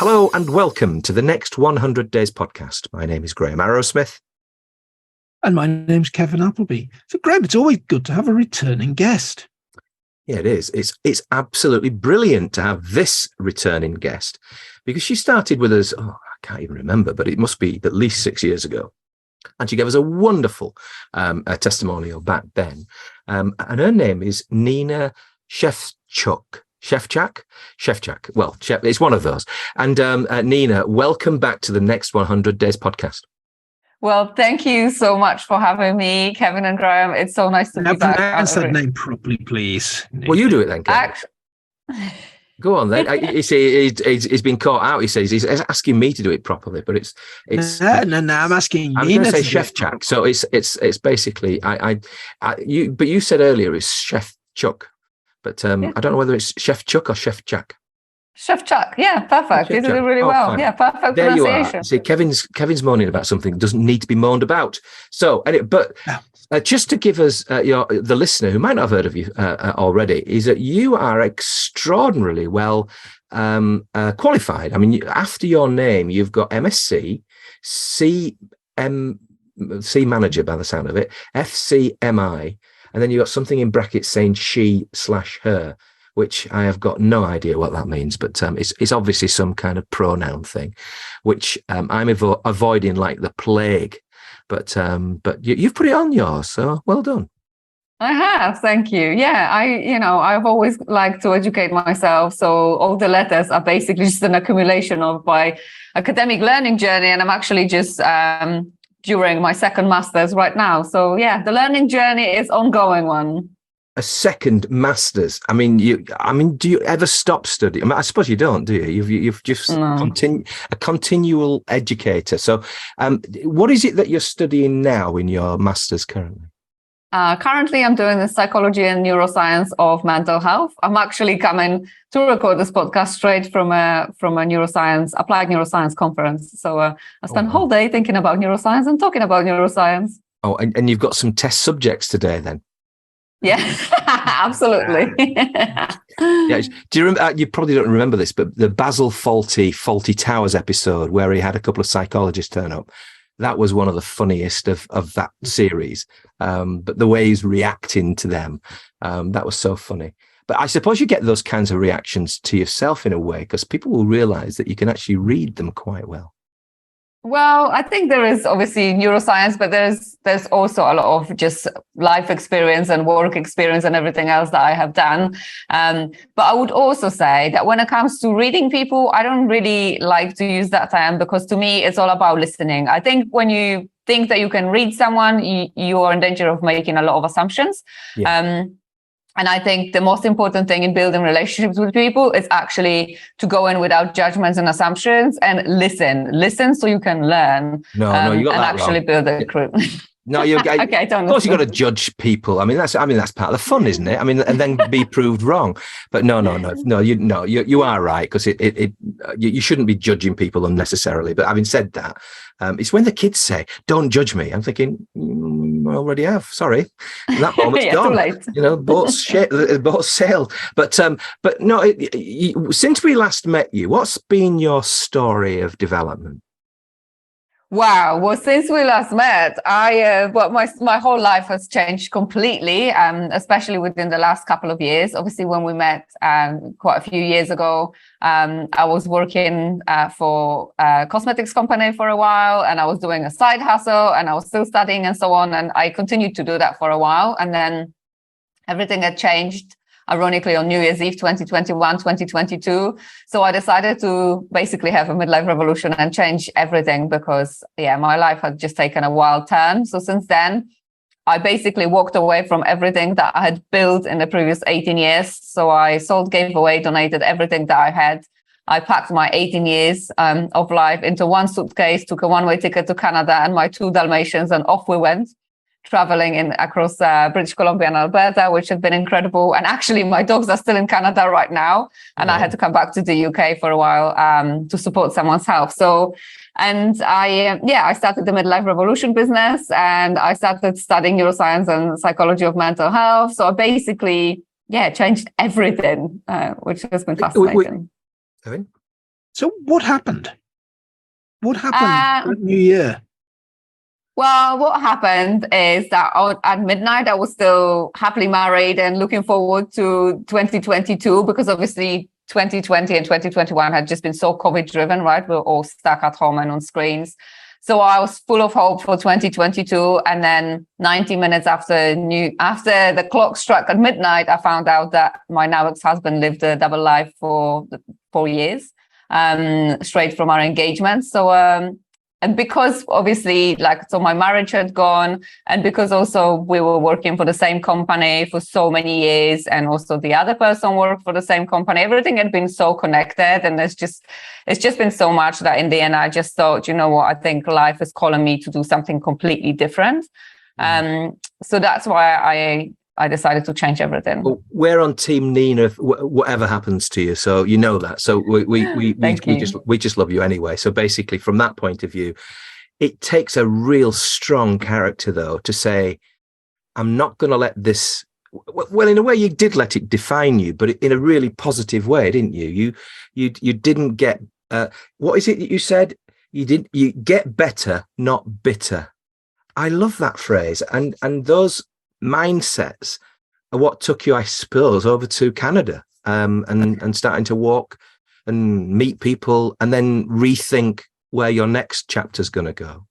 Hello and welcome to the Next 100 Days podcast. My name is Graham Arrowsmith. And my name's Kevin Appleby. So, Graham, it's always good to have a returning guest. Yeah, it is. It's absolutely brilliant to have this returning guest because she started with us, I can't even remember, but it must be at least 6 years ago. And she gave us a wonderful testimonial back then. And her name is Nina Szewczak. Szewczak. Well, it's one of those. And Nina, welcome back to the Next 100 Days podcast. Well, thank you so much for having me, Kevin and Graham. It's so nice to be back. Pronounce that name properly, please. Well, you do it then, Kevin. Go on then. You see, he's been caught out. He says he's asking me to do it properly, but it's. No. I'm asking you. I'm going to say Szewczak. So it's basically But you said earlier it's Szewczak. But I don't know whether it's Szewczak or Szewczak. Szewczak, yeah, perfect. You did it really well. Fine. Yeah, perfect there pronunciation. You are. See, Kevin's moaning about something that doesn't need to be moaned about. So, just to give us the listener who might not have heard of you already, is that you are extraordinarily well qualified. I mean, after your name, you've got MSc, C manager by the sound of it, FCMI. And then you got something in brackets saying she/her, which I have got no idea what that means, but it's obviously some kind of pronoun thing, which I'm avoiding like the plague. But you've put it on yours, so well done. I have, thank you. Yeah, I've always liked to educate myself, so all the letters are basically just an accumulation of my academic learning journey, and I'm actually just during my second master's right now. So yeah, the learning journey is ongoing one. A second master's. I mean, do you ever stop studying? I mean, I suppose you don't, do you? You've just a continual educator. So, what is it that you're studying now in your master's currently? Currently, I'm doing the psychology and neuroscience of mental health. I'm actually coming to record this podcast straight from a applied neuroscience conference. So I spent the whole day thinking about neuroscience and talking about neuroscience. Oh, and you've got some test subjects today then? Yeah, absolutely. Yeah. Do you remember? You probably don't remember this, but the Basil Fawlty Towers episode where he had a couple of psychologists turn up. That was one of the funniest of that series. But the way he's reacting to them, that was so funny. But I suppose you get those kinds of reactions to yourself in a way, because people will realize that you can actually read them quite well. Well, I think there is obviously neuroscience, but there's also a lot of just life experience and work experience and everything else that I have done. But I would also say that when it comes to reading people, I don't really like to use that term, because to me, it's all about listening. I think when you think that you can read someone, you are in danger of making a lot of assumptions. Yeah. And I think the most important thing in building relationships with people is actually to go in without judgments and assumptions and listen so you can learn. No, you got and that actually wrong. build a group. No, you're okay. Of course, you've got to judge people. I mean, that's part of the fun, isn't it? I mean, and then be proved wrong. But no. You are right, because you shouldn't be judging people unnecessarily. But having said that, it's when the kids say, "Don't judge me," I'm thinking, I already have. Sorry, that moment's gone. Too late. Boats sailed. But no. Since we last met you, what's been your story of development? Wow. Well, since we last met, my whole life has changed completely, especially within the last couple of years. Obviously, when we met quite a few years ago, I was working for a cosmetics company for a while, and I was doing a side hustle, and I was still studying and so on. And I continued to do that for a while. And then everything had changed, ironically, on New Year's Eve 2021, 2022. So I decided to basically have a midlife revolution and change everything, because, my life had just taken a wild turn. So since then, I basically walked away from everything that I had built in the previous 18 years. So I sold, gave away, donated everything that I had. I packed my 18 years of life into one suitcase, took a one-way ticket to Canada and my 2 Dalmatians, and off we went, traveling across British Columbia and Alberta, which had been incredible. And actually, my dogs are still in Canada right now. And I had to come back to the UK for a while to support someone's health. So, and I started the Midlife Revolution business, and I started studying neuroscience and psychology of mental health. So I basically, changed everything, which has been fascinating. So what happened? What happened that New Year? Well, what happened is that at midnight, I was still happily married and looking forward to 2022, because obviously 2020 and 2021 had just been so COVID driven, right? We were all stuck at home and on screens. So I was full of hope for 2022. And then 90 minutes after the clock struck at midnight, I found out that my now ex-husband lived a double life for 4 years, straight from our engagement. So, and because obviously, so my marriage had gone, and because also we were working for the same company for so many years, and also the other person worked for the same company, everything had been so connected, and it's just been so much that in the end, I just thought, you know what, I think life is calling me to do something completely different. So that's why I decided to change everything. Well, we're on Team Nina, whatever happens to you. So you know that. So we just love you anyway. So basically, from that point of view, it takes a real strong character, though, to say, I'm not going to let this. Well, in a way, you did let it define you, but in a really positive way, didn't you? You didn't get. What is it that you said? You get better, not bitter. I love that phrase, and those mindsets are what took you, I suppose, over to Canada, and starting to walk and meet people, and then rethink where your next chapter's going to go.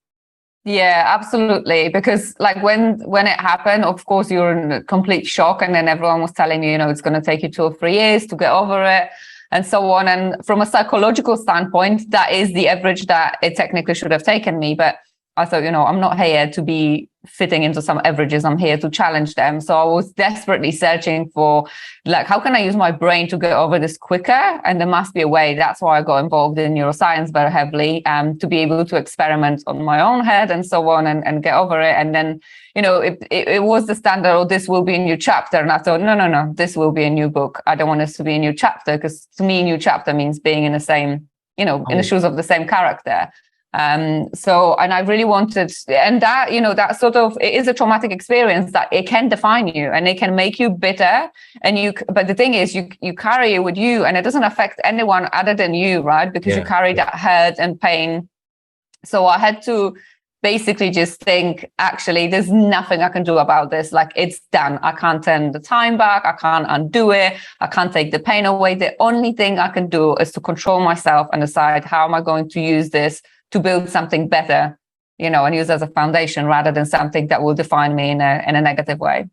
Yeah, absolutely. Because when it happened, of course, you were in complete shock, and then everyone was telling you, it's going to take you 2 or 3 years to get over it, and so on. And from a psychological standpoint, that is the average that it technically should have taken me. But I thought, I'm not here to be fitting into some averages. I'm here to challenge them. So I was desperately searching for, how can I use my brain to get over this quicker? And there must be a way. That's why I got involved in neuroscience very heavily, to be able to experiment on my own head and so on, and get over it. And then, it was the standard, this will be a new chapter. And I thought, no, this will be a new book. I don't want this to be a new chapter, because to me, new chapter means being in the same, in the shoes of the same character. So, and I really wanted, and that, that sort of, it is a traumatic experience that it can define you and it can make you bitter. But the thing is, you carry it with you, and it doesn't affect anyone other than you, right? Because you carry that hurt and pain. So I had to basically just think, actually, there's nothing I can do about this. It's done. I can't turn the time back. I can't undo it. I can't take the pain away. The only thing I can do is to control myself and decide, how am I going to use this to build something better, and use as a foundation rather than something that will define me in a negative way.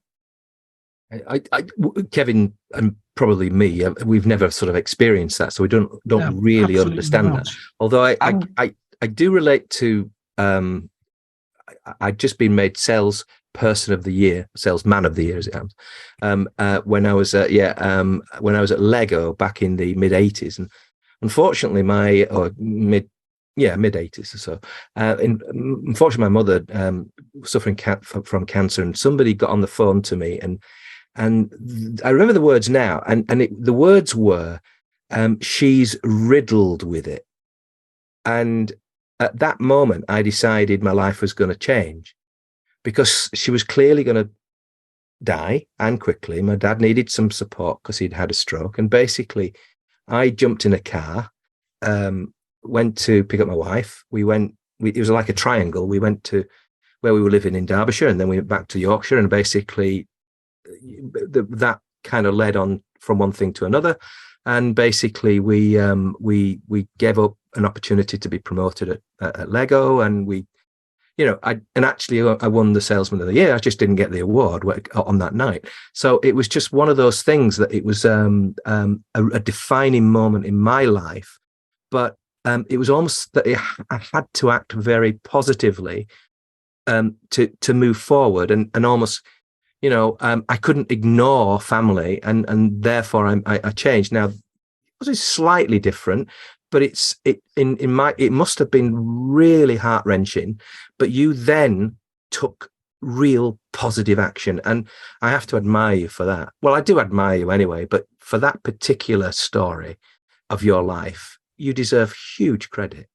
Kevin, and probably me, we've never sort of experienced that, so we don't really understand that. Although I do relate to, I'd just been made salesman of the year as it happens, when I was at Lego back in the mid 80s, and unfortunately mid 80s or so. Unfortunately, my mother suffering from cancer, and somebody got on the phone to me, and I remember the words now, and the words were, she's riddled with it. And at that moment, I decided my life was going to change, because she was clearly going to die, and quickly. My dad needed some support because he'd had a stroke, and basically I jumped in a car, went to pick up my wife. It was like a triangle. We went to where we were living in Derbyshire, and then we went back to Yorkshire, and basically that kind of led on from one thing to another. And basically we gave up an opportunity to be promoted at Lego, and I won the Salesman of the Year. I just didn't get the award on that night. So it was just one of those things that it was a defining moment in my life. But it was almost that I had to act very positively to move forward, and almost, I couldn't ignore family, and therefore I changed. Now, it was slightly different, but it must have been really heart wrenching. But you then took real positive action, and I have to admire you for that. Well, I do admire you anyway, but for that particular story of your life, you deserve huge credit.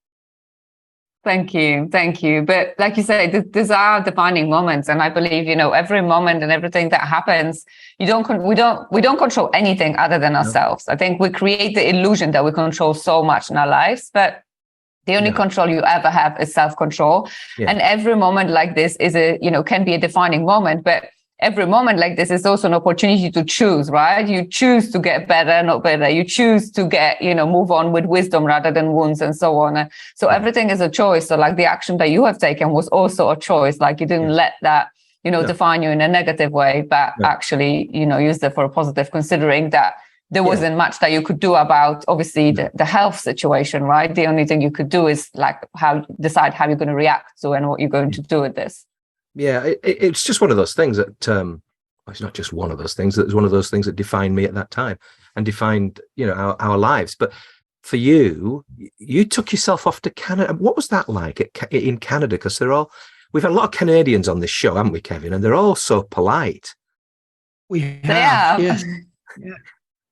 Thank you. But like you say, these are defining moments, and I believe every moment and everything that happens, we don't control anything other than ourselves. I think we create the illusion that we control so much in our lives, but the only control you ever have is self-control. Yeah. And every moment like this is can be a defining moment, but every moment like this is also an opportunity to choose, right? You choose to get better, not better. You choose to get, move on with wisdom rather than wounds and so on. So everything is a choice. So like the action that you have taken was also a choice. Like you didn't let that, define you in a negative way, but actually, use it for a positive, considering that there wasn't much that you could do about, obviously, the health situation, right? The only thing you could do is like decide how you're going to react to and what you're going to do with this. Yeah, it's just one of those things that, it's not just one of those things, it's one of those things that defined me at that time and defined, our lives. But for you took yourself off to Canada. What was that like in Canada? Because we've had a lot of Canadians on this show, haven't we, Kevin? And they're all so polite. We have, yes. Yeah.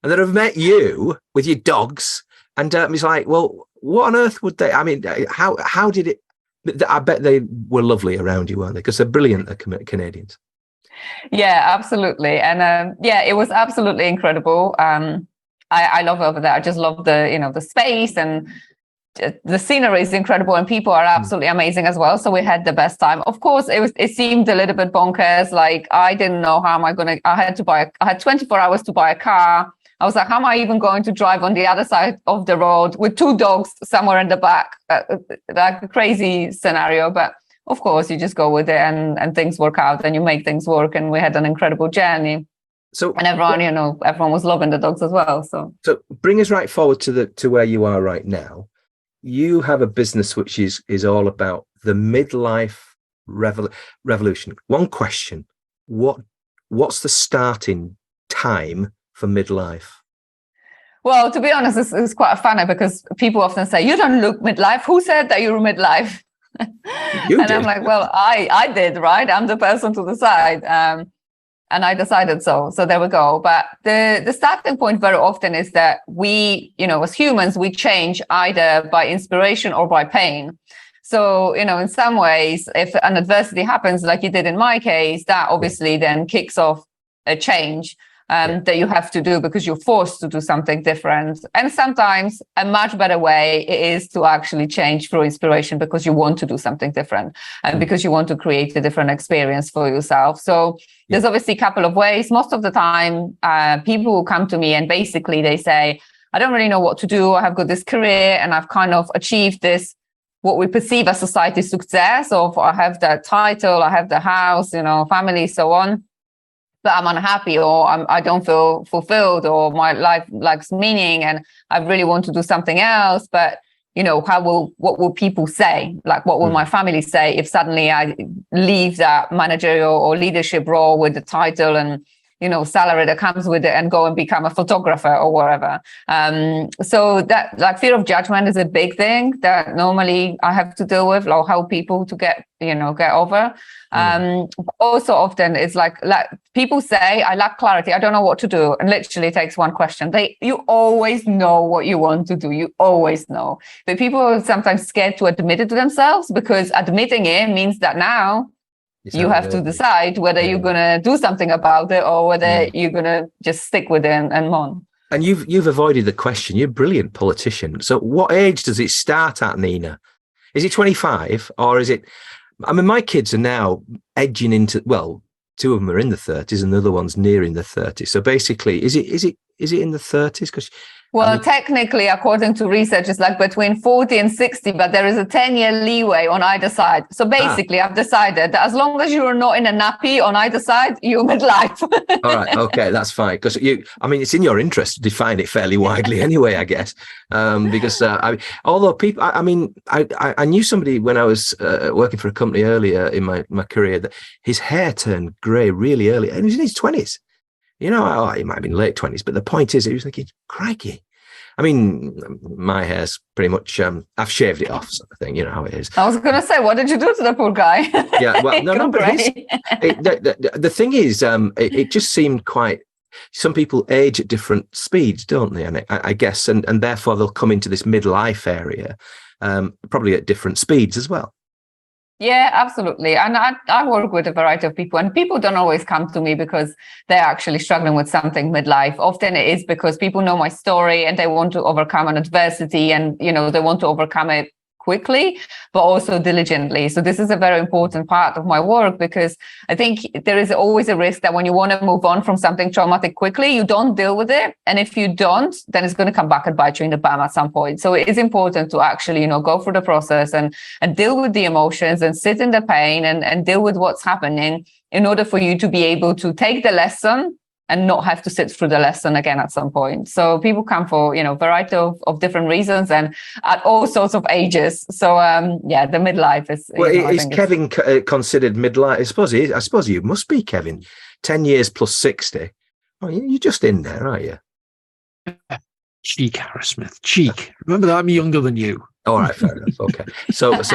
And then I've met you with your dogs, and it's like, well, what on earth would they? I mean, how did it? I bet they were lovely around you, weren't they? Because they're brilliant, the Canadians. Yeah, absolutely, and it was absolutely incredible. I love over there. I just love the space, and the scenery is incredible, and people are absolutely amazing as well. So we had the best time. Of course, it seemed a little bit bonkers. Like I didn't know how am I going to. I had 24 hours to buy a car. I was like, how am I even going to drive on the other side of the road with 2 dogs somewhere in the back? Like a crazy scenario. But of course, you just go with it and things work out and you make things work. And we had an incredible journey. And everyone was loving the dogs as well. So bring us right forward to where you are right now. You have a business which is all about the midlife revolution. One question: what's the starting time for midlife? Well, to be honest, it's quite funny because people often say, you don't look midlife. Who said that you're midlife? You did. I'm like, well, I did, right? I'm the person to decide. And I decided so. So there we go. But the starting point very often is that we, as humans, we change either by inspiration or by pain. So, in some ways, if an adversity happens, like it did in my case, that obviously then kicks off a change that you have to do because you're forced to do something different. And sometimes a much better way is to actually change through inspiration because you want to do something different and because you want to create a different experience for yourself. So there's obviously a couple of ways. Most of the time, people will come to me and basically they say, I don't really know what to do. I have got this career and I've kind of achieved this, what we perceive as society's success of I have that title, I have the house, family, so on. But I'm unhappy or I don't feel fulfilled or my life lacks meaning and I really want to do something else. But, what will people say? Like, what will my family say if suddenly I leave that managerial or leadership role with the title and, salary that comes with it and go and become a photographer or whatever. So that like fear of judgment is a big thing that normally I have to deal with or help people to get over. Also often it's like people say, I lack clarity. I don't know what to do. And literally it takes one question. You always know what you want to do. You always know. But people are sometimes scared to admit it to themselves because admitting it means that now you have to decide whether you're going to do something about it or whether you're going to just stick with it and on. And you've avoided the question. You're a brilliant politician. So what age does it start at, Nina? Is it 25 or is it... I mean, my kids are now edging into... Well, 2 of them are in the 30s and the other one's nearing the 30s. So basically, is it in the 30s? Because technically, according to research, it's like between 40 and 60, but there is a 10-year leeway on either side. So basically, I've decided that as long as you're not in a nappy on either side, you're midlife. All right. Okay. That's fine. Because it's in your interest to define it fairly widely anyway, I guess. Because although people, I knew somebody when I was working for a company earlier in my career that his hair turned grey really early and he was in his 20s. He might have been late 20s, but the point is, he was thinking, crikey. I mean, my hair's pretty much, I've shaved it off, sort of thing, you know how it is. I was going to say, what did you do to the poor guy? Yeah, well, no, but the thing is, it just seemed quite, some people age at different speeds, don't they? And I guess, and therefore they'll come into this midlife area, probably at different speeds as well. Yeah, absolutely. And I work with a variety of people, and people don't always come to me because they're actually struggling with something midlife. Often it is because people know my story and they want to overcome an adversity, and, you know, they want to overcome it quickly, but also diligently. So this is a very important part of my work, because I think there is always a risk that when you want to move on from something traumatic quickly, you don't deal with it. And if you don't, then it's going to come back and bite you in the bum at some point. So it is important to actually, you know, go through the process and deal with the emotions and sit in the pain and deal with what's happening in order for you to be able to take the lesson and not have to sit through the lesson again at some point. So people come for, you know, variety of different reasons and at all sorts of ages. So yeah, the midlife is. Well, is Kevin considered midlife? I suppose you must be, Kevin. 10 years plus 60. Oh, you're just in there, aren't you? Cheek, Harrismith. Cheek. Remember that I'm younger than you. All right, fair enough. Okay,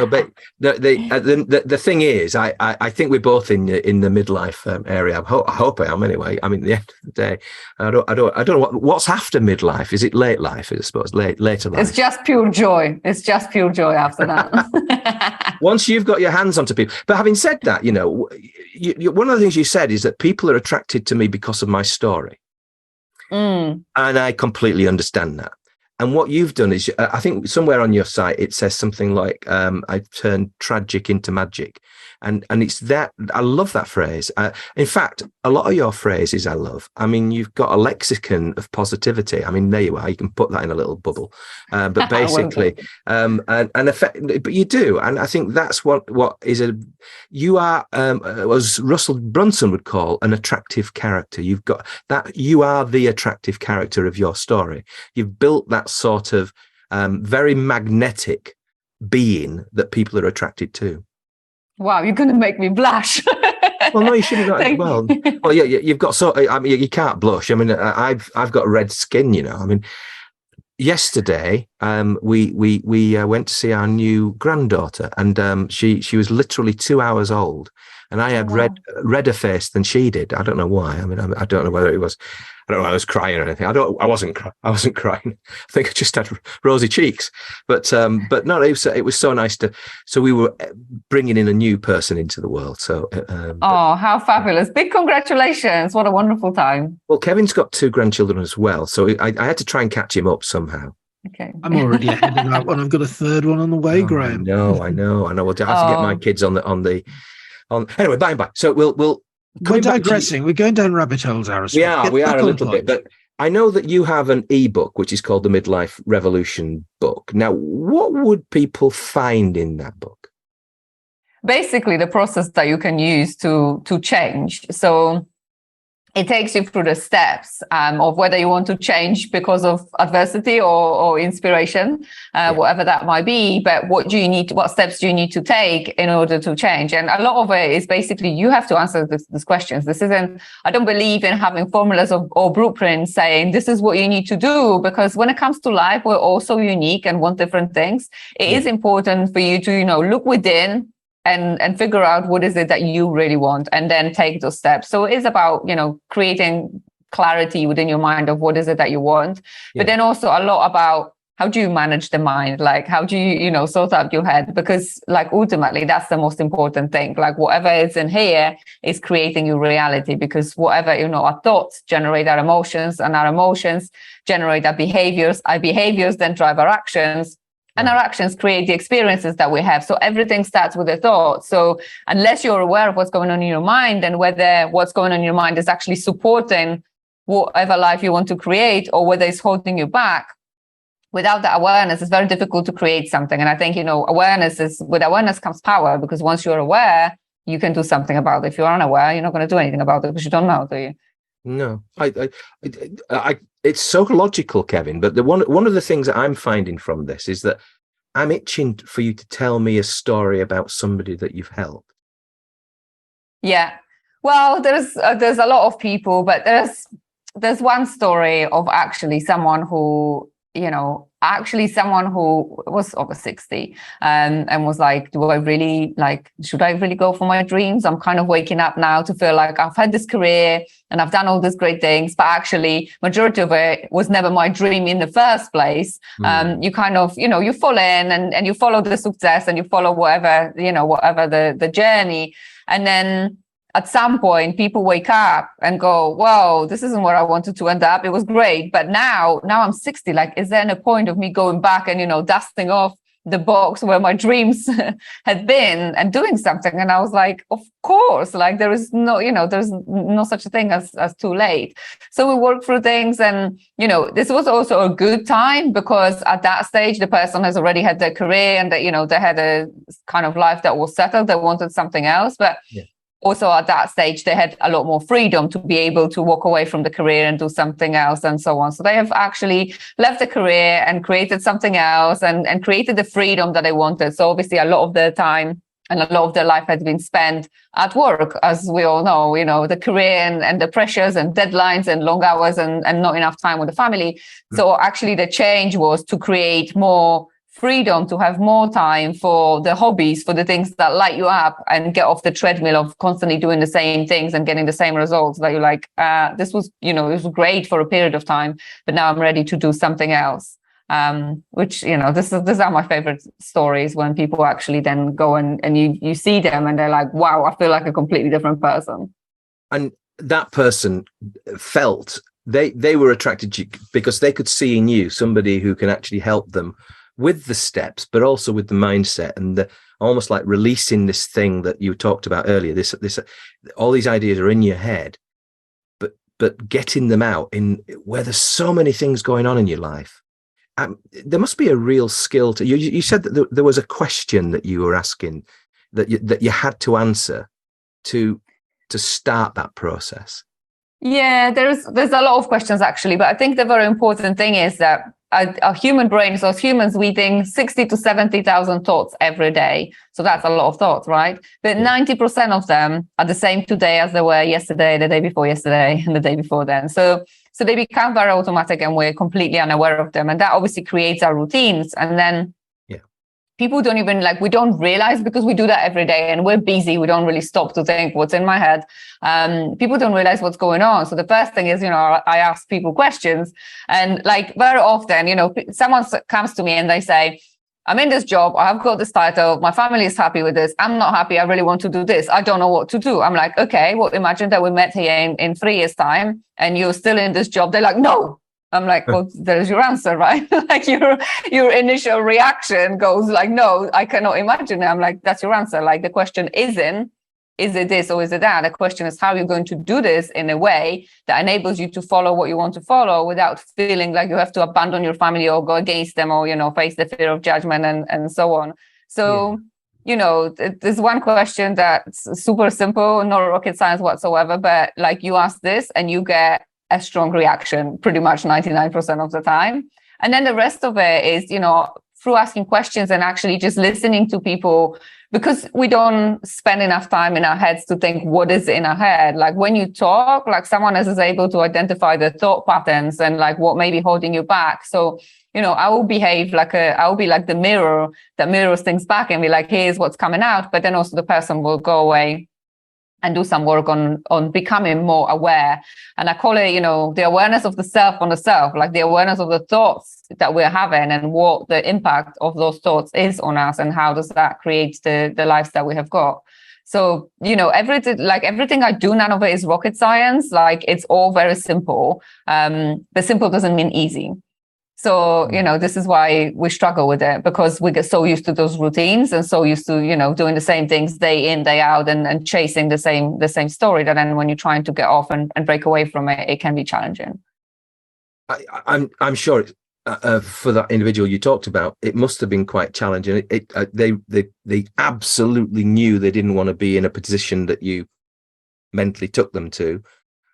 but the thing is, I think we're both in the midlife area. I hope I am anyway. I mean, at the end of the day, I don't know what's after midlife. Is it late life? I suppose later life. It's just pure joy. It's just pure joy after that. Once you've got your hands onto people. But having said that, you know, one of the things you said is that people are attracted to me because of my story, and I completely understand that. And what you've done is, I think somewhere on your site, it says something like, I've turned tragic into magic. And it's that, I love that phrase. In fact, a lot of your phrases I love. I mean, you've got a lexicon of positivity. I mean, there you are. You can put that in a little bubble. But basically, but you do. And I think that's what is you are, as Russell Brunson would call, an attractive character. You've got that, you are the attractive character of your story. You've built that sort of very magnetic being that people are attracted to. Wow, you're going to make me blush. Well, no, you shouldn't. Well, yeah, you've got I mean, you can't blush. I mean, I've got red skin, you know. I mean, yesterday, we went to see our new granddaughter, and she was literally 2 hours old, and I had redder face than she did. I don't know why. I mean, I don't know whether it was. I don't know. I was crying or anything. I wasn't crying. I think I just had rosy cheeks. But no, it was so nice to. So we were bringing in a new person into the world. So. How fabulous! Big congratulations! What a wonderful time. Well, Kevin's got 2 grandchildren as well, so I had to try and catch him up somehow. Okay. I'm already ahead of that one. I've got a 3rd one on the way, Graham. I know. We'll have to get my kids on anyway. By and by. So we'll. We're digressing. We're going down rabbit holes, Harris. We are a little bit, but I know that you have an ebook which is called the Midlife Revolution book. Now, what would people find in that book? Basically, the process that you can use to change. So it takes you through the steps of whether you want to change because of adversity or inspiration, whatever that might be. But what steps do you need to take in order to change? And a lot of it is basically you have to answer these questions. I don't believe in having formulas or blueprints saying this is what you need to do, because when it comes to life, we're all so unique and want different things. It is important for you to, you know, look within and figure out what is it that you really want, and then take those steps. So it is about, you know, creating clarity within your mind of what is it that you want, but then also a lot about how do you manage the mind? Like, how do you, you know, sort out your head? Because like, ultimately, that's the most important thing. Like whatever is in here is creating your reality, because whatever, you know, our thoughts generate our emotions, and our emotions generate our behaviors. Our behaviors then drive our actions. And our actions create the experiences that we have. So everything starts with a thought. So unless you're aware of what's going on in your mind, and whether what's going on in your mind is actually supporting whatever life you want to create, or whether it's holding you back, without that awareness, it's very difficult to create something. And I think, you know, with awareness comes power, because once you're aware, you can do something about it. If you're unaware, you're not going to do anything about it because you don't know, do you? No, it's so logical, Kevin. But one of the things that I'm finding from this is that I'm itching for you to tell me a story about somebody that you've helped. Yeah, well, there's a lot of people, but there's one story of actually someone who, you know, actually someone who was over 60 and was like, do I really, like, should I really go for my dreams? I'm kind of waking up now to feel like I've had this career and I've done all these great things, but actually majority of it was never my dream in the first place. You kind of, you fall in and you follow the success and you follow whatever the journey. And then at some point people wake up and go, whoa, this isn't where I wanted to end up. It was great. But now I'm 60. Like, is there a point of me going back and, dusting off the box where my dreams had been and doing something? And I was like, of course, like there's no such a thing as too late. So we worked through things, and, this was also a good time because at that stage, the person has already had their career and they had a kind of life that was settled. They wanted something else. But also at that stage, they had a lot more freedom to be able to walk away from the career and do something else and so on. So they have actually left the career and created something else and created the freedom that they wanted. So obviously a lot of their time and a lot of their life has been spent at work, as we all know, the career and the pressures and deadlines and long hours and not enough time with the family. So actually the change was to create more freedom, to have more time for the hobbies, for the things that light you up, and get off the treadmill of constantly doing the same things and getting the same results that you're like, this was, it was great for a period of time, but now I'm ready to do something else. These are my favorite stories, when people actually then go and you see them and they're like, wow, I feel like a completely different person. And that person felt they were attracted to you because they could see in you somebody who can actually help them with the steps, but also with the mindset and almost like releasing this thing that you talked about earlier. This, all these ideas are in your head, but getting them out in where there's so many things going on in your life. There must be a real skill to you. You said that there was a question that you were asking that you had to answer to start that process. Yeah, there's a lot of questions actually, but I think the very important thing is that our human brain, so as humans, we think 60 to 70,000 thoughts every day. So that's a lot of thoughts, right? But 90% of them are the same today as they were yesterday, the day before yesterday, and the day before then. So they become very automatic and we're completely unaware of them. And that obviously creates our routines. And then people don't even we don't realize, because we do that every day and we're busy. We don't really stop to think what's in my head. People don't realize what's going on. So the first thing is, I ask people questions, and very often, someone comes to me and they say, I'm in this job, I've got this title, my family is happy with this, I'm not happy, I really want to do this, I don't know what to do. I'm like, okay, well, imagine that we met here in 3 years' time and you're still in this job. They're like, no. I'm like, well, there's your answer, right? Your initial reaction goes like, no, I cannot imagine it. I'm like, that's your answer. The question isn't, is it this or is it that? The question is how you're going to do this in a way that enables you to follow what you want to follow without feeling like you have to abandon your family or go against them or, face the fear of judgment and so on. So, there's one question that's super simple, not rocket science whatsoever, but you ask this and you get a strong reaction pretty much 99% of the time. And then the rest of it is, through asking questions and actually just listening to people, because we don't spend enough time in our heads to think what is in our head. When you talk, someone else is able to identify the thought patterns and what may be holding you back. So, I will behave I will be like the mirror that mirrors things back and be like, here's what's coming out. But then also the person will go away and do some work on becoming more aware. And I call it, the awareness of the self on the self, the awareness of the thoughts that we're having and what the impact of those thoughts is on us and how does that create the lives that we have got. So, everything I do, none of it is rocket science. It's all very simple. But simple doesn't mean easy. So, this is why we struggle with it, because we get so used to those routines and so used to, doing the same things day in, day out and chasing the same story, that then when you're trying to get off and break away from it, it can be challenging. I'm sure for that individual you talked about, it must have been quite challenging. They absolutely knew they didn't want to be in a position that you mentally took them to.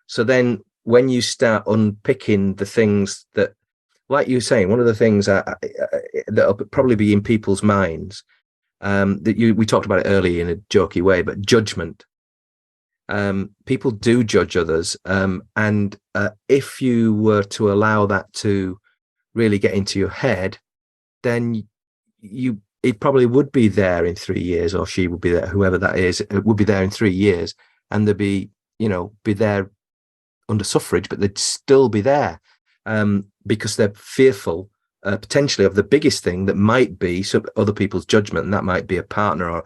So then when you start unpicking the things that, like you were saying, one of the things that'll probably be in people's minds, we talked about it earlier in a jokey way, but judgment. People do judge others, and if you were to allow that to really get into your head, then it probably would be there in 3 years, or she would be there, whoever that is, it would be there in 3 years, and they'd be there under suffrage, but they'd still be there because they're fearful potentially of the biggest thing that might be some other people's judgment, and that might be a partner or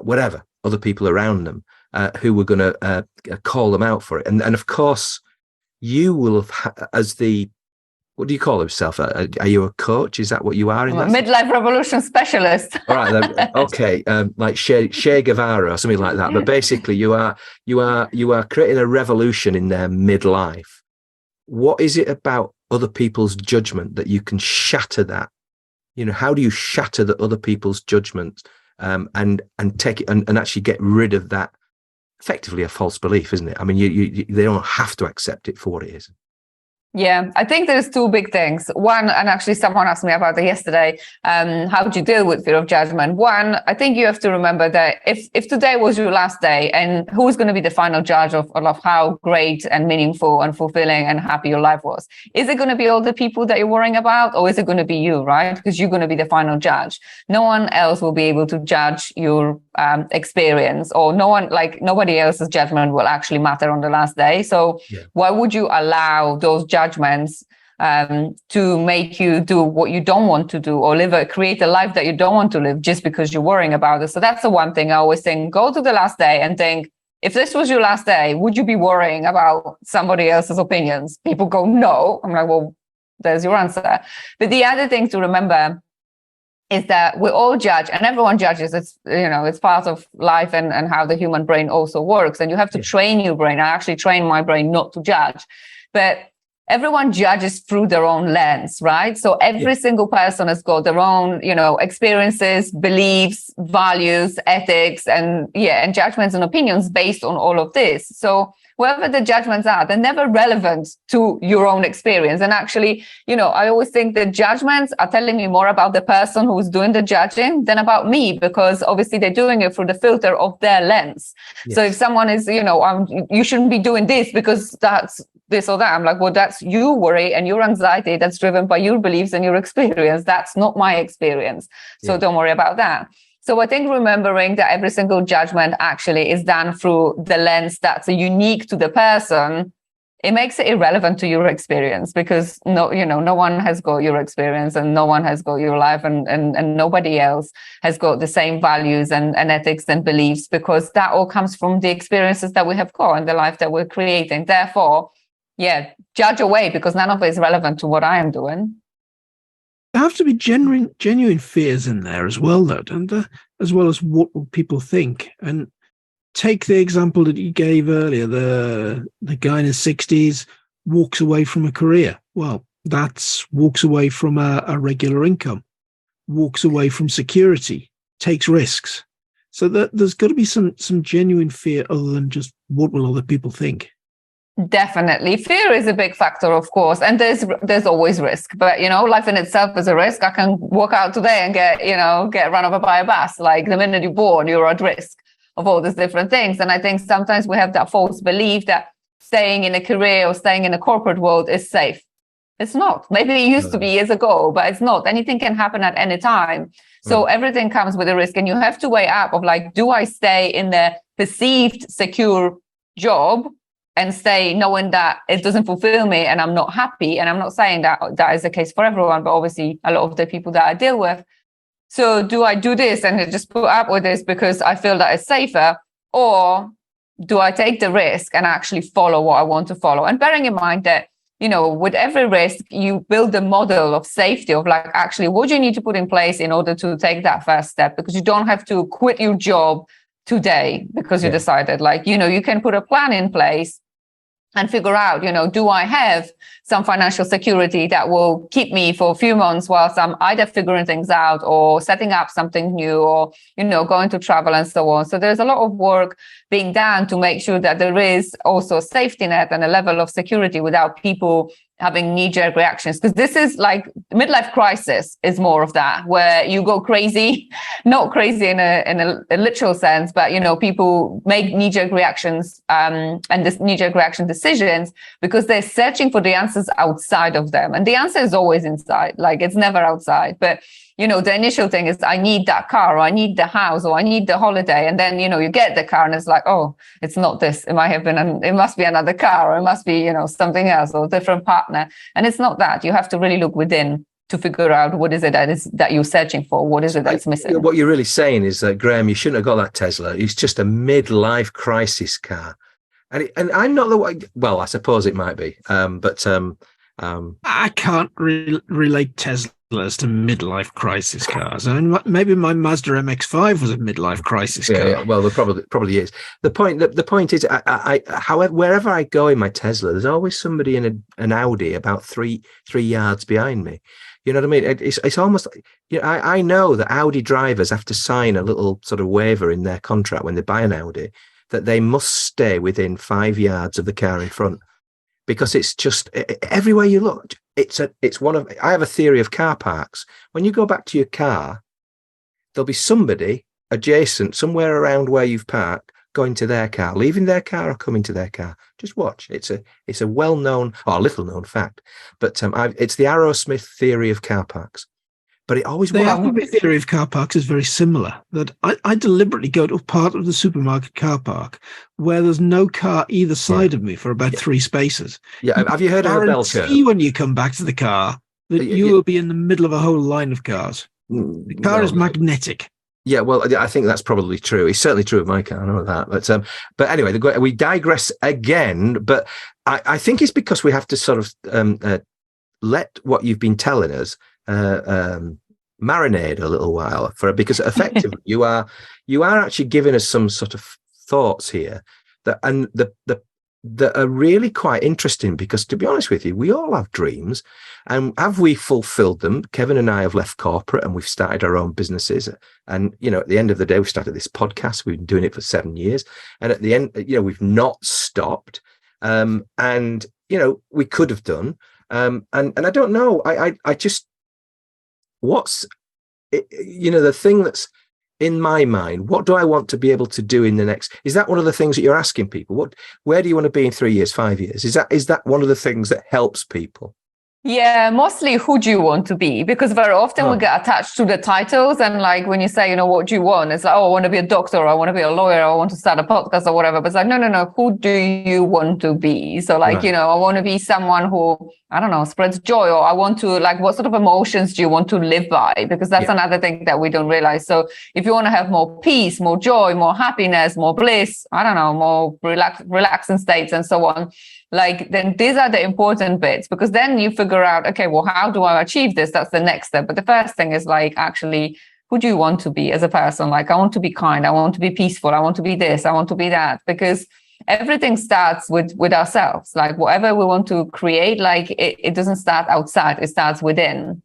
whatever, other people around them who were going to call them out for it. And of course, you will have, as the, what do you call yourself? Are you a coach? Is that what you are? In Midlife Revolution specialist. All right, okay, like Che Guevara or something like that. But basically, you are creating a revolution in their midlife. What is it about other people's judgment that you can shatter that? How do you shatter the other people's judgment and take it and actually get rid of that? Effectively, a false belief, isn't it? I mean, they don't have to accept it for what it is. Yeah, I think there's two big things. One, and actually someone asked me about it yesterday, how do you deal with fear of judgment? One, I think you have to remember that if today was your last day, and who's going to be the final judge of how great and meaningful and fulfilling and happy your life was? Is it going to be all the people that you're worrying about, or is it going to be you, right? Because you're going to be the final judge. No one else will be able to judge your experience, or nobody else's judgment will actually matter on the last day. So why would you allow those judgments to make you do what you don't want to do, or create a life that you don't want to live just because you're worrying about it? So that's the one thing I always think. Go to the last day and think, if this was your last day, would you be worrying about somebody else's opinions? People go, no. I'm like, well, there's your answer. But the other thing to remember is that we all judge, and everyone judges. It's part of life and how the human brain also works. And you have to train your brain. I actually train my brain not to judge. But everyone judges through their own lens, right? So every single person has got their own, experiences, beliefs, values, ethics, and judgments and opinions based on all of this. So wherever the judgments are, they're never relevant to your own experience. And actually, I always think the judgments are telling me more about the person who's doing the judging than about me, because obviously they're doing it through the filter of their lens. Yes. So if someone is, you shouldn't be doing this because that's this or that, I'm like, well, that's your worry and your anxiety that's driven by your beliefs and your experience. That's not my experience. So don't worry about that. So I think remembering that every single judgment actually is done through the lens that's unique to the person, it makes it irrelevant to your experience, because no one has got your experience, and no one has got your life, and nobody else has got the same values and ethics and beliefs, because that all comes from the experiences that we have got in the life that we're creating. Therefore, judge away, because none of it is relevant to what I am doing. There have to be genuine fears in there as well, though, and as well as what will people think. And take the example that you gave earlier, the guy in his 60s walks away from a career. Well, that's walks away from a regular income, walks away from security, takes risks. So there's got to be some genuine fear other than just what will other people think. Definitely. Fear is a big factor, of course. And there's always risk. But, life in itself is a risk. I can walk out today and get run over by a bus. Like the minute you're born, you're at risk of all these different things. And I think sometimes we have that false belief that staying in a career or staying in a corporate world is safe. It's not. Maybe it used to be years ago, but it's not. Anything can happen at any time. So everything comes with a risk. And you have to weigh up of like, do I stay in the perceived secure job and stay knowing that it doesn't fulfill me and I'm not happy? And I'm not saying that is the case for everyone, but obviously a lot of the people that I deal with. So do I do this and just put up with this because I feel that it's safer? Or do I take the risk and actually follow what I want to follow? And bearing in mind that, with every risk, you build a model of safety of like, actually, what do you need to put in place in order to take that first step? Because you don't have to quit your job today because you decided, like, you can put a plan in place and figure out, do I have some financial security that will keep me for a few months whilst I'm either figuring things out or setting up something new or, going to travel and so on. So there's a lot of work being done to make sure that there is also a safety net and a level of security without people having knee-jerk reactions, because this is like midlife crisis is more of that, where you go crazy, not crazy in a literal sense, but people make knee-jerk reactions and this knee-jerk reaction decisions because they're searching for the answers outside of them, and the answer is always inside, like it's never outside. But the initial thing is, I need that car, or I need the house, or I need the holiday. And then, you get the car and it's like, oh, it's not this. It must be another car, or it must be, something else, or a different partner. And it's not that. You have to really look within to figure out what is it that you're searching for. What is it that's missing? What you're really saying is that, Graham, you shouldn't have got that Tesla. It's just a midlife crisis car. And I'm not the one. Well, I suppose it might be. I can't relate Teslas to midlife crisis cars. I mean, maybe my Mazda MX-5 was a midlife crisis car. Yeah, well, there probably is. The point is, however, wherever I go in my Tesla, there's always somebody in an Audi about three yards behind me. You know what I mean? It's almost, I know that Audi drivers have to sign a little sort of waiver in their contract when they buy an Audi that they must stay within 5 yards of the car in front. Because it's just everywhere you look, I have a theory of car parks. When you go back to your car, there'll be somebody adjacent somewhere around where you've parked, going to their car, leaving their car or coming to their car. Just watch. It's a well-known or little-known fact, but it's the Aerosmith theory of car parks. But it always the Alphabet theory of car parks is very similar. That I deliberately go to a part of the supermarket car park where there's no car either side of me for about 3 spaces. Yeah, have you heard of a bell curve? When you come back to the car, that you will be in the middle of a whole line of cars. The car is magnetic. Yeah, well, I think that's probably true. It's certainly true of my car. I know that. But anyway, we digress again. But I think it's because we have to sort of let what you've been telling us marinate a little while because effectively you are actually giving us some sort of thoughts here that are really quite interesting, because to be honest with you, we all have dreams, and have we fulfilled them? Kevin and I have left corporate and we've started our own businesses, and at the end of the day, we started this podcast. We've been doing it for 7 years, and at the end, we've not stopped, and we could have done, and I don't know, I just, what's the thing that's in my mind, what do I want to be able to do in the next? Is that one of the things that you're asking people? Where do you want to be in 3 years, 5 years? Is that one of the things that helps people? Yeah, mostly who do you want to be? Because very often we get attached to the titles, and like when you say, what do you want? It's like, oh, I want to be a doctor, or I want to be a lawyer, or I want to start a podcast or whatever. But it's like, no, who do you want to be? So like, right. I want to be someone who, I don't know, spreads joy, or I want to, like, what sort of emotions do you want to live by? Because that's another thing that we don't realize. So if you want to have more peace, more joy, more happiness, more bliss, I don't know, more relaxing states and so on, like, then these are the important bits, because then you figure out, okay, well, how do I achieve this? That's the next step. But the first thing is like, actually, who do you want to be as a person? Like, I want to be kind. I want to be peaceful. I want to be this. I want to be that. Because everything starts with ourselves. Like, whatever we want to create, like, it doesn't start outside. It starts within.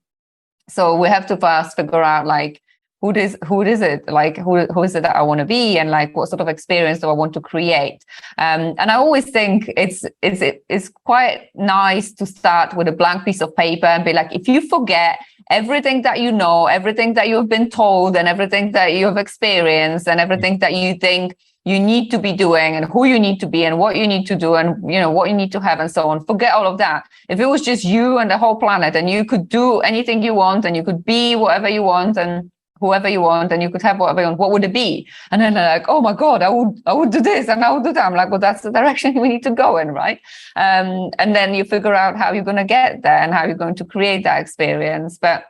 So we have to first figure out, like, who is it? Like, who is it that I want to be? And like, what sort of experience do I want to create? And I always think it's quite nice to start with a blank piece of paper and be like, if you forget everything that you know, everything that you've been told, and everything that you have experienced, and everything that you think you need to be doing, and who you need to be, and what you need to do, and what you need to have, and so on. Forget all of that. If it was just you and the whole planet, and you could do anything you want, and you could be whatever you want, and whoever you want, and you could have whatever you want, what would it be? And then they're like, oh my God, I would do this and I would do that. I'm like, well, that's the direction we need to go in, right? And then you figure out how you're going to get there and how you're going to create that experience. But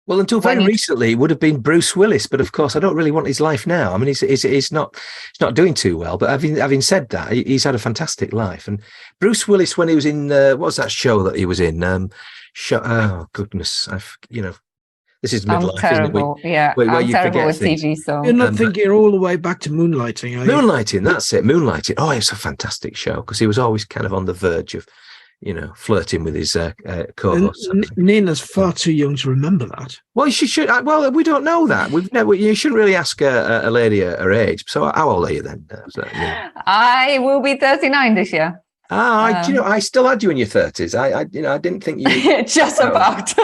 well, until very recently, it would have been Bruce Willis, but of course, I don't really want his life now. I mean, he's not doing too well. But having said that, he's had a fantastic life. And Bruce Willis, when he was in what was that show that he was in? Oh goodness, this is midlife, terrible. Isn't it? Yeah, where you terrible with TV. So you're not thinking all the way back to Moonlighting, are you? Moonlighting, that's it. Moonlighting. Oh, it's a fantastic show, because he was always kind of on the verge of, flirting with his co-host. Nina's far too young to remember that. Well, she should. Well, we don't know that. You shouldn't really ask a lady her age. So how old are you then? I will be 39 this year. I still had you in your 30s. I didn't think you just about.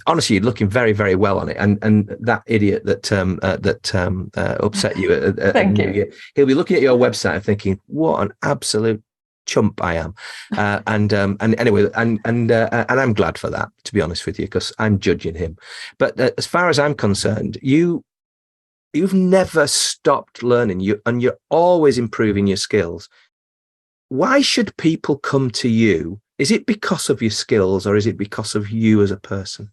honestly, you're looking very, very well on it. And that idiot that upset you at New Year, he'll be looking at your website and thinking, what an absolute chump I am. And anyway, and I'm glad for that, to be honest with you, because I'm judging him. But as far as I'm concerned, you've never stopped learning, and you're always improving your skills. Why should people come to you? Is it because of your skills, or is it because of you as a person?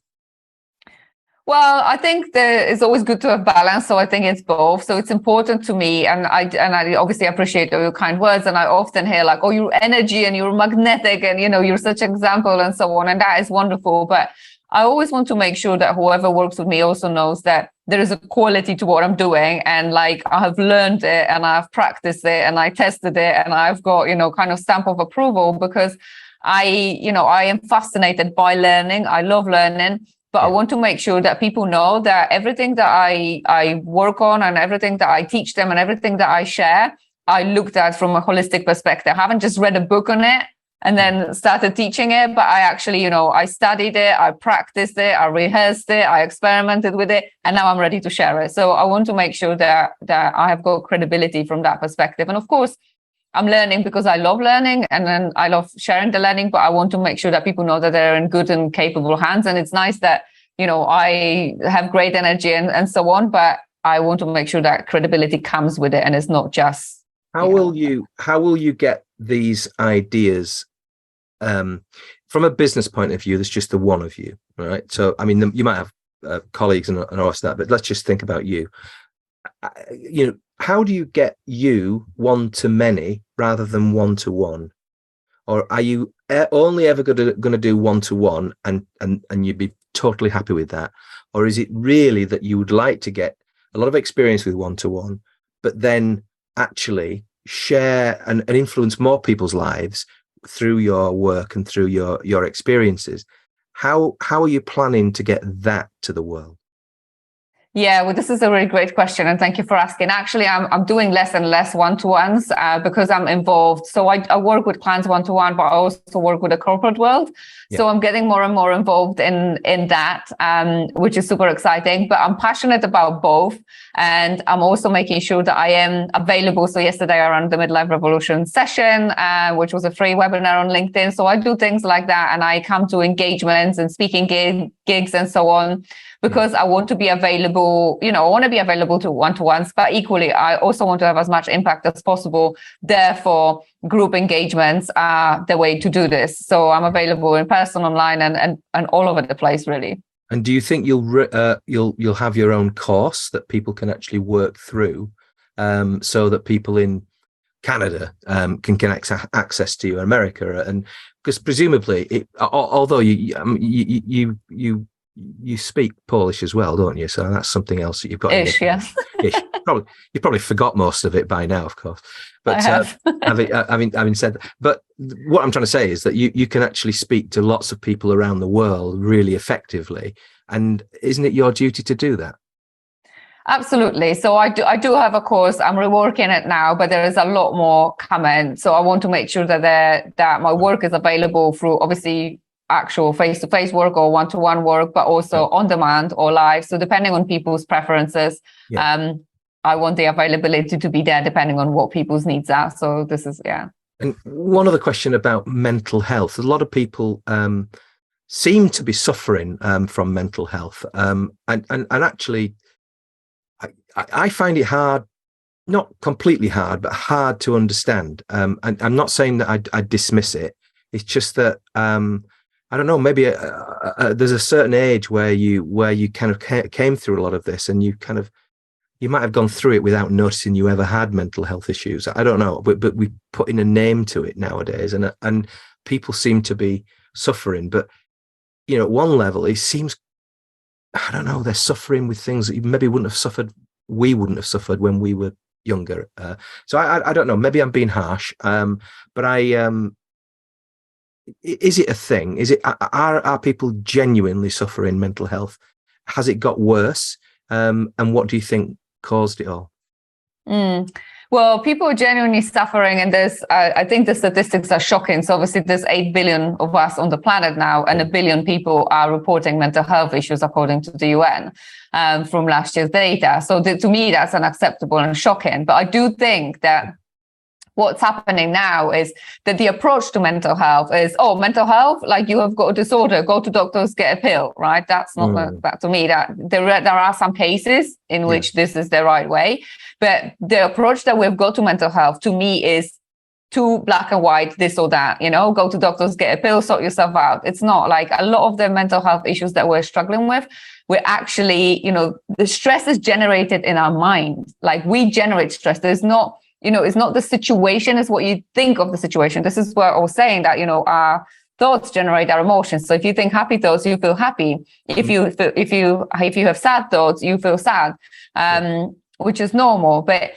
Well, I think it's always good to have balance. So I think it's both. So it's important to me. And I obviously appreciate all your kind words. And I often hear like, oh, your energy and you're magnetic and, you're such an example and so on. And that is wonderful. But I always want to make sure that whoever works with me also knows that there is a quality to what I'm doing. And like, I have learned it and I've practiced it and I tested it and I've got, kind of stamp of approval, because I am fascinated by learning. I love learning, but I want to make sure that people know that everything that I work on and everything that I teach them and everything that I share, I looked at from a holistic perspective. I haven't just read a book on it and then started teaching it, but I actually, I studied it, I practiced it, I rehearsed it, I experimented with it, and now I'm ready to share it. So I want to make sure that I have got credibility from that perspective. And of course, I'm learning because I love learning and then I love sharing the learning, but I want to make sure that people know that they're in good and capable hands. And it's nice that, I have great energy and so on, but I want to make sure that credibility comes with it and it's not just. How will you get these ideas from a business point of view? There's just the one of you, right? So, I mean, you might have colleagues and all that, but let's just think about you. How do you get you one to many rather than one to one? Or are you only ever going to do one to one and you'd be totally happy with that? Or is it really that you would like to get a lot of experience with one to one, but then actually share and influence more people's lives through your work and through your experiences? How are you planning to get that to the world? Yeah, well, this is a really great question. And thank you for asking. Actually, I'm doing less and less one-to-ones because I'm involved. So I work with clients one-to-one, but I also work with the corporate world. Yeah. So I'm getting more and more involved in that, which is super exciting. But I'm passionate about both. And I'm also making sure that I am available. So yesterday I ran the Midlife Revolution session, which was a free webinar on LinkedIn. So I do things like that. And I come to engagements and speaking gigs and so on, because I want to be available, I want to be available to one-to-ones, but equally, I also want to have as much impact as possible. Therefore, group engagements are the way to do this. So I'm available in person, online, and all over the place, really. And do you think you'll have your own course that people can actually work through, so that people in Canada can get access to you, America, and because presumably, although you speak Polish as well, don't you? So that's something else that you've got. Ish, yeah. Ish. You probably forgot most of it by now, of course. But I have. having said that, but what I'm trying to say is that you can actually speak to lots of people around the world really effectively, and isn't it your duty to do that? Absolutely. So I do have a course. I'm reworking it now, but there is a lot more coming. So I want to make sure that my work is available through obviously actual face-to-face work or one-to-one work, but also on demand or live. So depending on people's preferences, I want the availability to be there depending on what people's needs are. So this is, yeah. And one other question about mental health. A lot of people seem to be suffering from mental health. And actually, I find it hard, not completely hard, but hard to understand. And I'm not saying that I dismiss it. It's just that, I don't know, maybe there's a certain age where you kind of came through a lot of this, and you might have gone through it without noticing you ever had mental health issues. I don't know, but we put in a name to it nowadays, and people seem to be suffering. But at one level, it seems, I don't know, they're suffering with things that maybe we wouldn't have suffered when we were younger. So I don't know. Maybe I'm being harsh, but is it a thing? Are people genuinely suffering mental health? Has it got worse? And what do you think caused it all? Well, people are genuinely suffering, and I think the statistics are shocking. So obviously there's 8 billion of us on the planet now, and 1 billion people are reporting mental health issues according to the UN from last year's data. So to me, that's unacceptable and shocking. But I do think that what's happening now is that the approach to mental health is, mental health, like you have got a disorder, go to doctors, get a pill, right? That's not that to me. That there are some cases in which this is the right way, but the approach that we've got to mental health, to me, is too black and white, this or that. Go to doctors, get a pill, sort yourself out. It's not. Like a lot of the mental health issues that we're struggling with, we're actually, the stress is generated in our mind. Like we generate stress. There's not. It's not the situation, it's what you think of the situation. This is what I was saying, that, our thoughts generate our emotions. So if you think happy thoughts, you feel happy. If you have sad thoughts, you feel sad, which is normal. But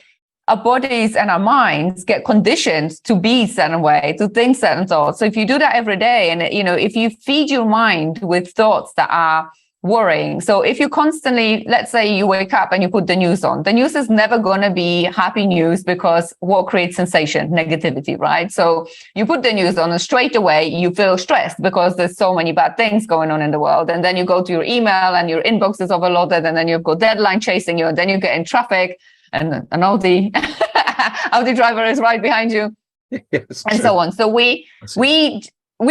our bodies and our minds get conditioned to be a certain way, to think certain thoughts. So if you do that every day, and, if you feed your mind with thoughts that are worrying. So if you constantly, let's say you wake up and you put the news on, the news is never going to be happy news, because what creates sensation? Negativity, right? So you put the news on and straight away you feel stressed because there's so many bad things going on in the world. And then you go to your email and your inbox is overloaded, and then you've got deadline chasing you, and then you get in traffic and an Audi driver is right behind you, and so on. So we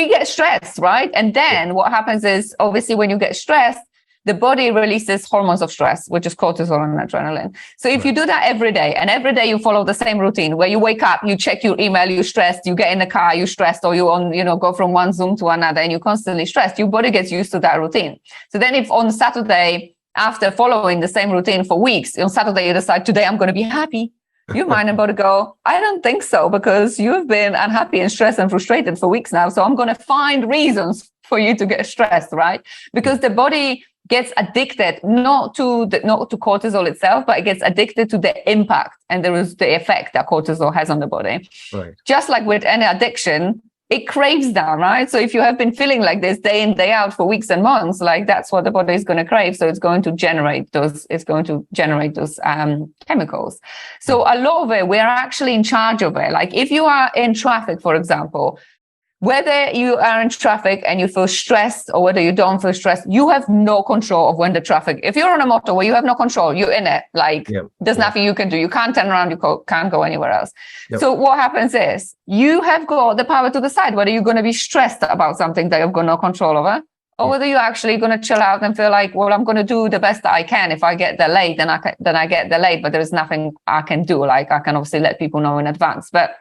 get stressed, right? And then what happens is, obviously, when you get stressed, the body releases hormones of stress, which is cortisol and adrenaline. So if you do that every day, and every day you follow the same routine where you wake up, you check your email, you're stressed, you get in the car, you're stressed, or go from one Zoom to another and you're constantly stressed, your body gets used to that routine. So then if on Saturday, after following the same routine for weeks, on Saturday you decide, today I'm going to be happy, your mind and body go, I don't think so, because you've been unhappy and stressed and frustrated for weeks now. So I'm going to find reasons for you to get stressed, right? Because the body gets addicted, not to cortisol itself, but it gets addicted to the impact and there is the effect that cortisol has on the body. Right. Just like with any addiction, it craves that, right? So if you have been feeling like this day in, day out for weeks and months, like that's what the body is going to crave. So it's going to generate those chemicals. So a lot of it, we're actually in charge of it. Like if you are in traffic, for example, whether you are in traffic and you feel stressed or whether you don't feel stressed, you have no control of when the traffic, if you're on a motorway, you have no control, you're in it. Like there's nothing you can do. You can't turn around, you can't go anywhere else. So what happens is you have got the power to decide whether you're going to be stressed about something that you've got no control over, or whether you're actually going to chill out and feel like, well, I'm going to do the best that I can. If I get there late, then I get there late, but there's nothing I can do. Like I can obviously let people know in advance, but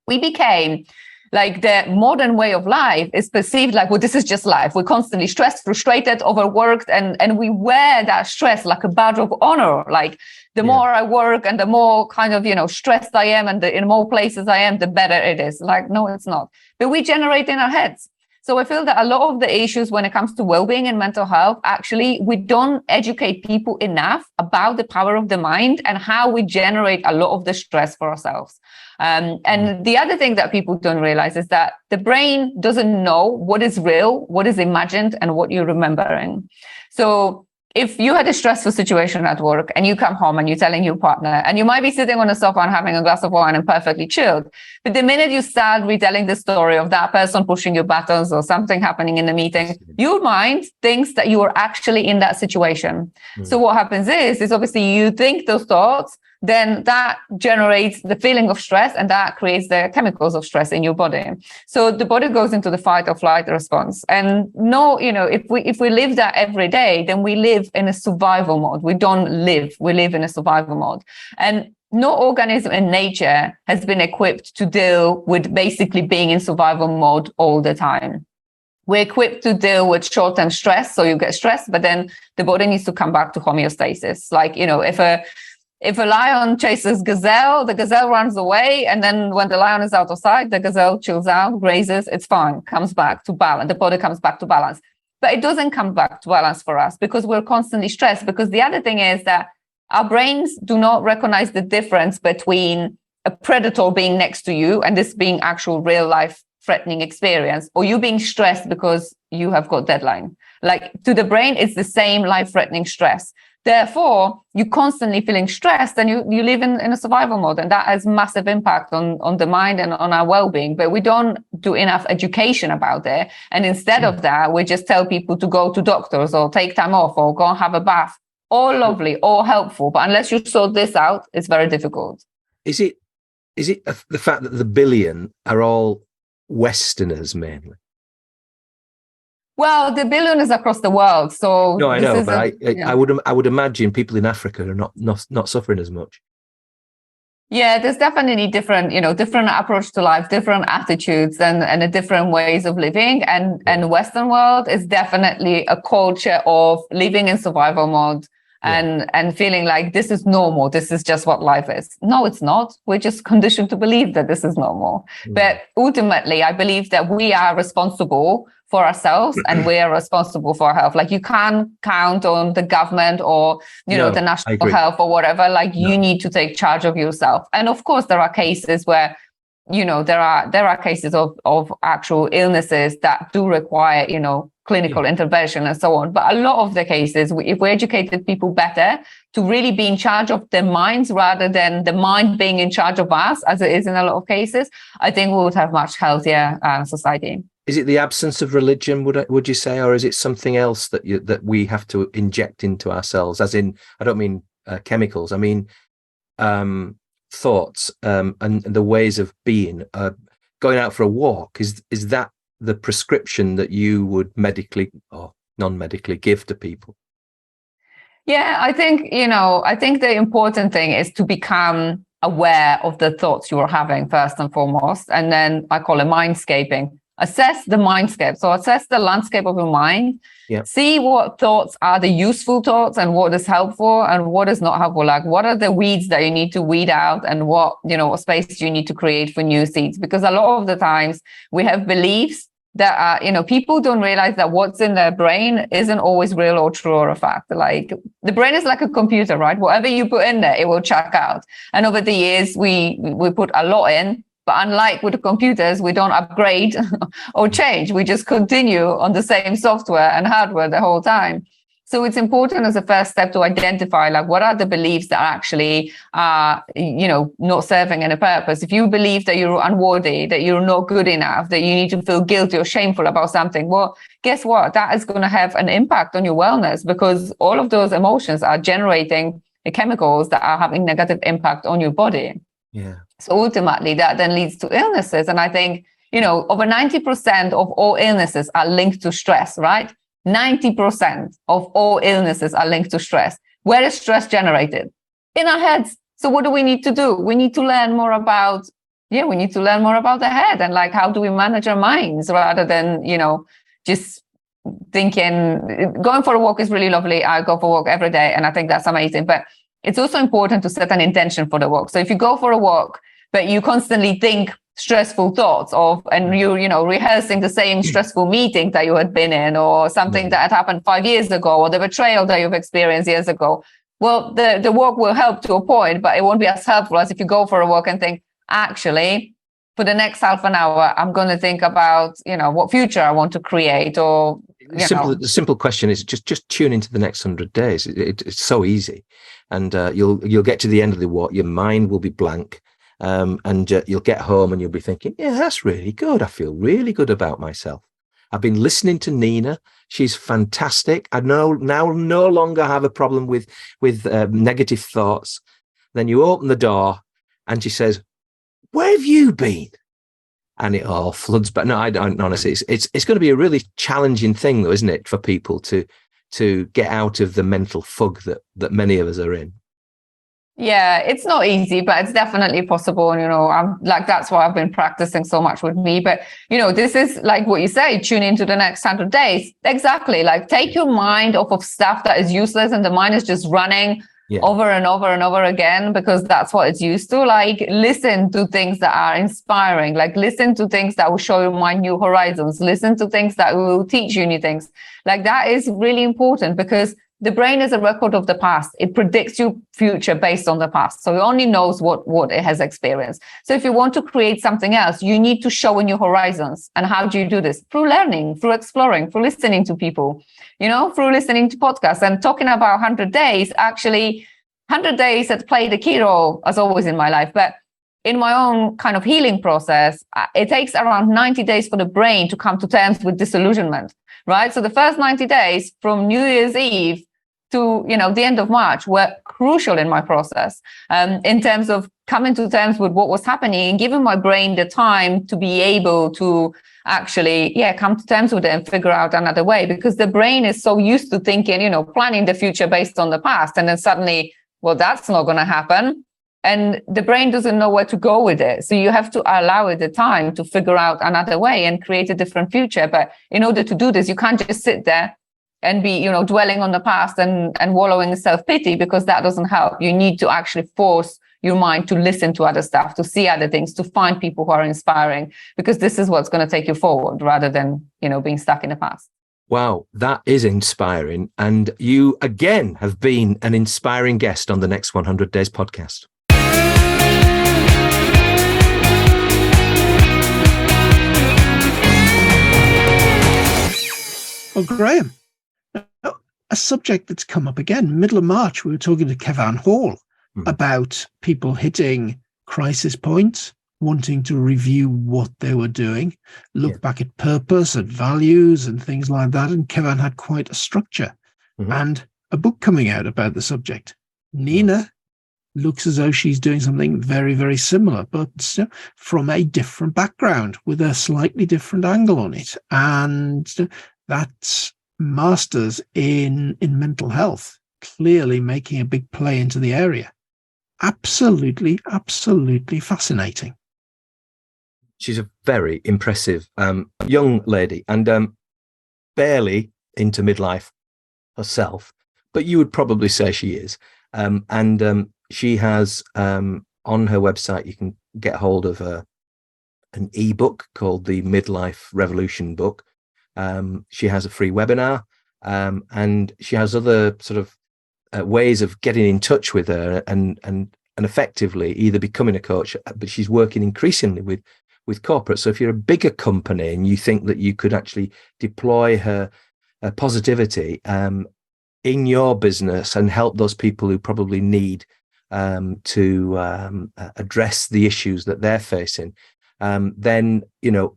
we became, like the modern way of life is perceived like, well, this is just life. We're constantly stressed, frustrated, overworked, and we wear that stress like a badge of honor. Like the more I work and the more kind of, stressed I am and in more places I am, the better it is. Like, no, it's not. But we generate in our heads. So I feel that a lot of the issues when it comes to well-being and mental health, actually, we don't educate people enough about the power of the mind and how we generate a lot of the stress for ourselves. And the other thing that people don't realize is that the brain doesn't know what is real, what is imagined, and what you're remembering. So if you had a stressful situation at work and you come home and you're telling your partner, and you might be sitting on a sofa and having a glass of wine and perfectly chilled, but the minute you start retelling the story of that person pushing your buttons or something happening in the meeting, your mind thinks that you are actually in that situation. So what happens is obviously you think those thoughts, then that generates the feeling of stress and that creates the chemicals of stress in your body. So the body goes into the fight or flight response. And if we live that every day, then we live in a survival mode. We don't live, we live in a survival mode. And no organism in nature has been equipped to deal with basically being in survival mode all the time. We're equipped to deal with short-term stress. So you get stressed, but then the body needs to come back to homeostasis. Like, if a lion chases gazelle, the gazelle runs away. And then when the lion is out of sight, the gazelle chills out, grazes, it's fine, comes back to balance. The body comes back to balance. But it doesn't come back to balance for us because we're constantly stressed. Because the other thing is that our brains do not recognize the difference between a predator being next to you and this being actual real life threatening experience, or you being stressed because you have got deadline. Like to the brain, it's the same life threatening stress. Therefore, you're constantly feeling stressed and you live in a survival mode. And that has massive impact on the mind and on our well-being. But we don't do enough education about it. And instead of that, we just tell people to go to doctors or take time off or go and have a bath. All lovely, all helpful. But unless you sort this out, it's very difficult. Is it the fact that the billion are all Westerners mainly? Well, the billion is across the world, so no, I know, but I would imagine people in Africa are not suffering as much. Yeah, there's definitely different approach to life, different attitudes, and different ways of living. And Western world is definitely a culture of living in survival mode and feeling like this is normal. This is just what life is. No, it's not. We're just conditioned to believe that this is normal. But ultimately, I believe that we are responsible for ourselves and we are responsible for our health. Like you can't count on the government or, the national health or whatever. Like you need to take charge of yourself. And of course, there are cases where, there are cases of actual illnesses that do require, clinical intervention and so on. But a lot of the cases, if we educated people better to really be in charge of their minds rather than the mind being in charge of us, as it is in a lot of cases, I think we would have much healthier society. Is it the absence of religion, would you say, or is it something else that we have to inject into ourselves? As in, I don't mean chemicals. I mean thoughts and the ways of being. Going out for a walk, is that the prescription that you would medically or non-medically give to people? Yeah, I think the important thing is to become aware of the thoughts you are having first and foremost, and then I call it mindscaping. Assess the mindscape. So assess the landscape of your mind. Yeah. See what thoughts are the useful thoughts and what is helpful and what is not helpful. Like what are the weeds that you need to weed out and what space do you need to create for new seeds? Because a lot of the times we have beliefs that are, people don't realize that what's in their brain isn't always real or true or a fact. Like the brain is like a computer, right? Whatever you put in there, it will check out. And over the years, we put a lot in. But unlike with the computers, we don't upgrade or change. We just continue on the same software and hardware the whole time. So it's important as a first step to identify like what are the beliefs that actually are, not serving any purpose. If you believe that you're unworthy, that you're not good enough, that you need to feel guilty or shameful about something, well, guess what? That is going to have an impact on your wellness because all of those emotions are generating the chemicals that are having negative impact on your body. Yeah. So ultimately, that then leads to illnesses. And I think, over 90% of all illnesses are linked to stress, right? 90% of all illnesses are linked to stress. Where is stress generated? In our heads. So what do we need to do? We need to learn more about, the head and like, how do we manage our minds rather than, just thinking going for a walk is really lovely. I go for a walk every day and I think that's amazing. But it's also important to set an intention for the walk. So if you go for a walk, but you constantly think stressful thoughts and you're, rehearsing the same stressful meeting that you had been in or something that had happened 5 years ago or the betrayal that you've experienced years ago, well, the walk will help to a point, but it won't be as helpful as if you go for a walk and think, actually, for the next half an hour, I'm going to think about, what future I want to create or, The simple question is just tune into the next 100 days. It's so easy. And you'll get to the end of the walk. Your mind will be blank. And you'll get home and you'll be thinking, yeah, that's really good. I feel really good about myself. I've been listening to Nina. She's fantastic. I now no longer have a problem with negative thoughts. Then you open the door and she says, where have you been? And it all floods back. No, I don't. Honestly, it's going to be a really challenging thing, though, isn't it, for people to get out of the mental fog that many of us are in. Yeah, it's not easy, but it's definitely possible. And, I'm like, that's why I've been practicing so much with me. But, this is like what you say, tune into the next 100 days. Exactly. Like take your mind off of stuff that is useless and the mind is just running over and over and over again, because that's what it's used to. Like listen to things that are inspiring, like listen to things that will show your mind new horizons, listen to things that will teach you new things. Like that is really important because the brain is a record of the past. It predicts your future based on the past. So it only knows what it has experienced. So if you want to create something else, you need to show in your horizons. And how do you do this? Through learning, through exploring, through listening to people, through listening to podcasts. And talking about 100 days, actually, 100 days had played a key role, as always in my life. But in my own kind of healing process, it takes around 90 days for the brain to come to terms with disillusionment, right? So the first 90 days from New Year's Eve to, the end of March were crucial in my process, in terms of coming to terms with what was happening and giving my brain the time to be able to actually, come to terms with it and figure out another way, because the brain is so used to thinking, planning the future based on the past. And then suddenly, well, that's not going to happen. And the brain doesn't know where to go with it. So you have to allow it the time to figure out another way and create a different future. But in order to do this, you can't just sit there and be, dwelling on the past and wallowing in self-pity, because that doesn't help. You need to actually force your mind to listen to other stuff, to see other things, to find people who are inspiring, because this is what's going to take you forward rather than, being stuck in the past. Wow, that is inspiring. And you, again, have been an inspiring guest on the Next 100 Days podcast. Well, Graham, a subject that's come up again, middle of March, we were talking to Kevin Hall about people hitting crisis points, wanting to review what they were doing, look back at purpose, at values and things like that. And Kevin had quite a structure and a book coming out about the subject. Nina looks as though she's doing something very, very similar, but from a different background with a slightly different angle on it. And that's masters in mental health, clearly making a big play into the area. Absolutely, absolutely fascinating. She's a very impressive young lady, and barely into midlife herself, but you would probably say she is. And she has on her website, you can get hold of an ebook called the Midlife Revolution book. She has a free webinar, and she has other sort of ways of getting in touch with her and effectively either becoming a coach, but she's working increasingly with corporate. So if you're a bigger company and you think that you could actually deploy her positivity in your business and help those people who probably need to address the issues that they're facing, then,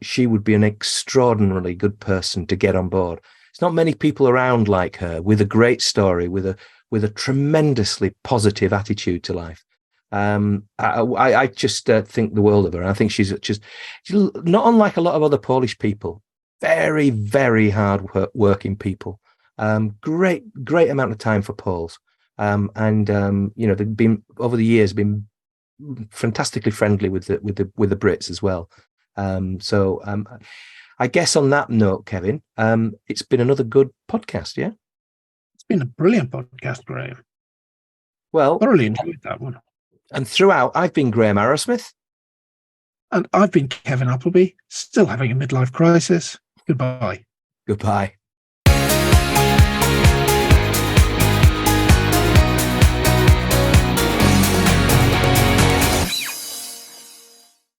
she would be an extraordinarily good person to get on board. It's not many people around like her with a great story, with a tremendously positive attitude to life. I just think the world of her. I think she's not unlike a lot of other Polish people. Very, very hard working people. Great amount of time for Poles. They've been over the years been fantastically friendly with the Brits as well. I guess on that note, Kevin, it's been another good podcast. Yeah, it's been a brilliant podcast, Graham. Well, thoroughly enjoyed that one. And throughout, I've been Graham Arrowsmith. And I've been Kevin Appleby, still having a midlife crisis. Goodbye. Goodbye.